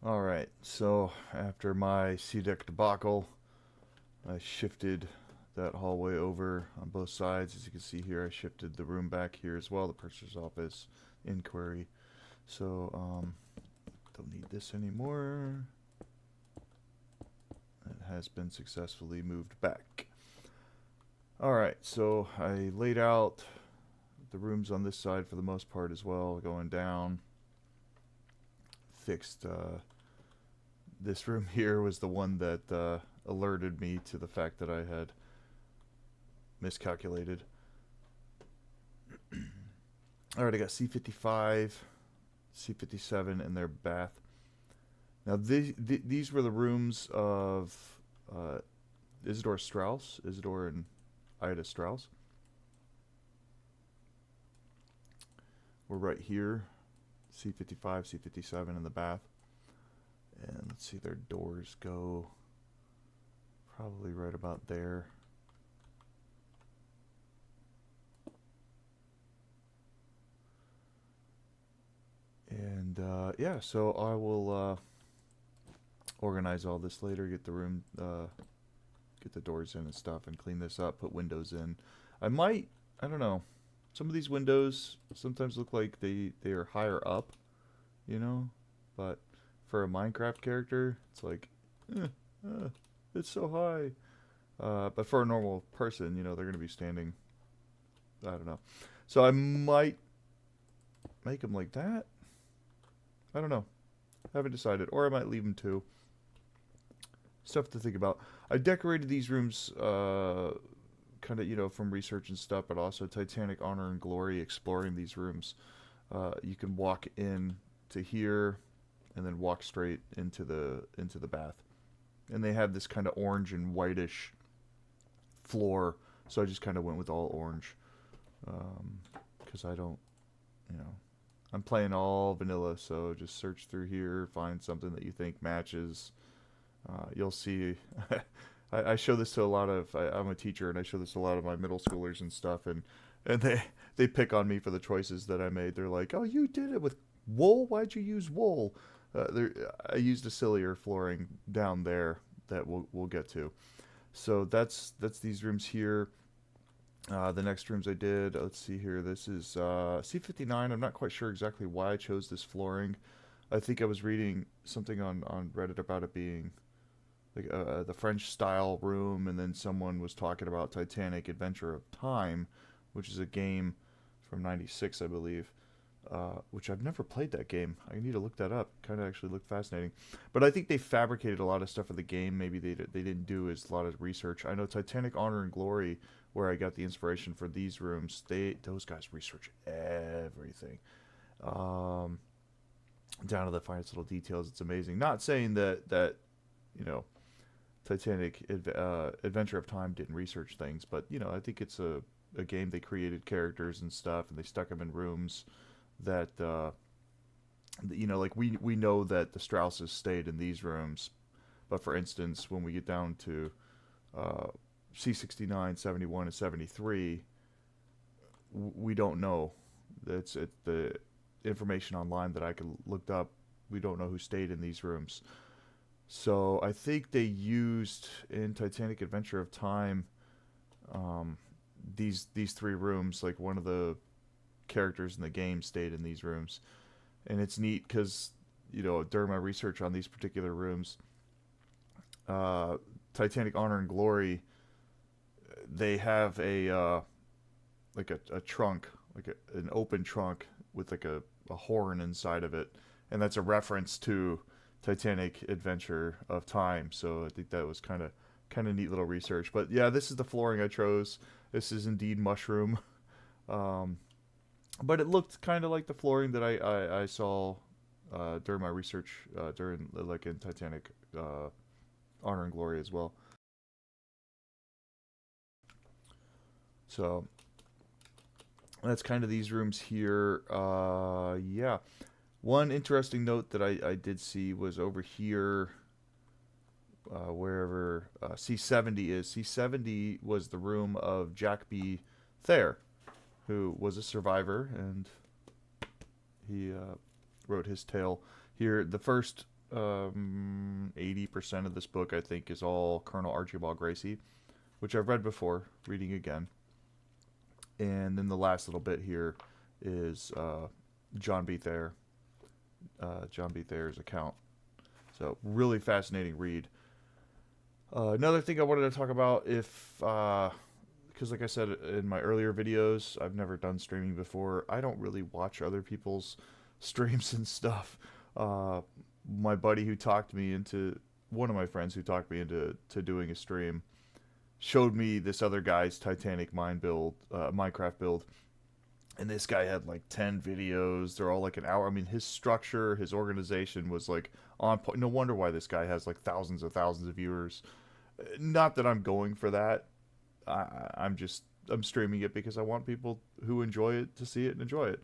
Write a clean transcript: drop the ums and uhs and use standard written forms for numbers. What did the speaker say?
Alright, so after my C-deck debacle, I shifted that hallway over on both sides. As you can see here, I shifted the room back here as well, the purser's office, inquiry. So, don't need this anymore. It has been successfully moved back. Alright, so I laid out the rooms on this side for the most part as well, going down. Fixed, this room here was the one that alerted me to the fact that I had miscalculated. Alright, I got C55, C57 and their bath. Now these were the rooms of Isidore Strauss, Isidore and Ida Strauss. We're right here, C55, C57 in the bath. And let's see, their doors go probably right about there. And yeah, so I will organize all this later, get the room, get the doors in and stuff, and clean this up, put windows in. I don't know, some of these windows sometimes look like they are higher up, you know, but for a Minecraft character, it's like, it's so high. But for a normal person, you know, they're going to be standing, I don't know. So I might make them like that. I don't know. I haven't decided. Or I might leave them too. Stuff to think about. I decorated these rooms kind of, you know, from research and stuff, but also Titanic Honor and Glory, exploring these rooms. You can walk in to here and then walk straight into the bath. And they have this kind of orange and whitish floor, so I just kind of went with all orange. Because I don't, you know, I'm playing all vanilla, so just search through here, find something that you think matches. You'll see, I show this to a lot of, I'm a teacher, and I show this to a lot of my middle schoolers and stuff, and they pick on me for the choices that I made. They're like, oh, you did it with wool? Why'd you use wool? I used a sillier flooring down there that we'll get to. So that's these rooms here. The next rooms I did, let's see here. This is C59. I'm not quite sure exactly why I chose this flooring. I think I was reading something on Reddit about it being like the French style room, and then someone was talking about Titanic Adventure of Time, which is a game from '96, I believe. Which I've never played that game. I need to look that up. Kind of actually looked fascinating. But I think they fabricated a lot of stuff for the game. Maybe they didn't do as a lot of research. I know Titanic Honor and Glory, where I got the inspiration for these rooms, those guys research everything. Down to the finest little details. It's amazing. Not saying that you know, Titanic Adventure of Time didn't research things, but you know, I think it's a game. They created characters and stuff, and they stuck them in rooms that you know, like we know that the Strausses stayed in these rooms, but for instance, when we get down to C69, 71, and 73, we don't know. It's the information online that I could looked up. We don't know who stayed in these rooms. So I think they used in Titanic Adventure of Time these three rooms. Like one of the characters in the game stayed in these rooms, and it's neat because, you know, during my research on these particular rooms, Titanic Honor and Glory, they have a like a trunk, like an open trunk with like a horn inside of it, and that's a reference to Titanic Adventure of Time. So I think that was kind of neat little research. But yeah, this is the flooring I chose. This is indeed mushroom. But it looked kind of like the flooring that I saw during my research during, like, in Titanic Honor and Glory as well. So that's kind of these rooms here. Yeah. One interesting note that I did see was over here, wherever C70 is. C70 was the room of Jack B. Thayer, who was a survivor, and he wrote his tale here. The first 80% of this book, I think, is all Colonel Archibald Gracie, which I've read before, reading again. And then the last little bit here is John B. Thayer, John B. Thayer's account. So really fascinating read. Another thing I wanted to talk about, if because like I said in my earlier videos, I've never done streaming before. I don't really watch other people's streams and stuff. My buddy who talked me into one of my friends who talked me into doing a stream showed me this other guy's Titanic Minecraft build, and this guy had like 10 videos. They're all like an hour. I mean, his structure, his organization was like on point. No wonder why this guy has like thousands of viewers. Not that I'm going for that. I'm streaming it because I want people who enjoy it to see it and enjoy it.